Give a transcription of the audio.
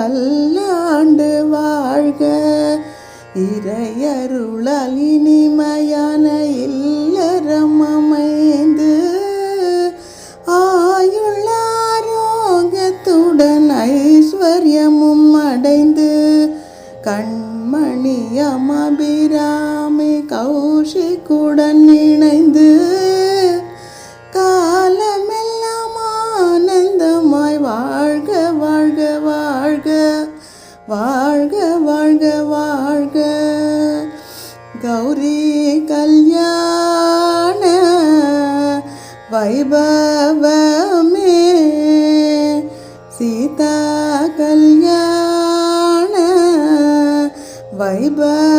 பல்லாண்டு வாழ்க. இறையருளால் இனிமையான இல்லறம் அமைந்து ஆயுள் ஆரோக்கியத்துடன் ஐஸ்வர்யமும் அடைந்து கண்மணியம் அபிராமி கௌஷிக்குடன் இணைந்து காலமெல்லாம் ஆனந்தமாய் வாழ்க வாழ்க வாழ்க வாழ்க வாழ்க வாழ்க. கௌரி கல்யாண வைபவமே சீதா கல்யாண வைபவமே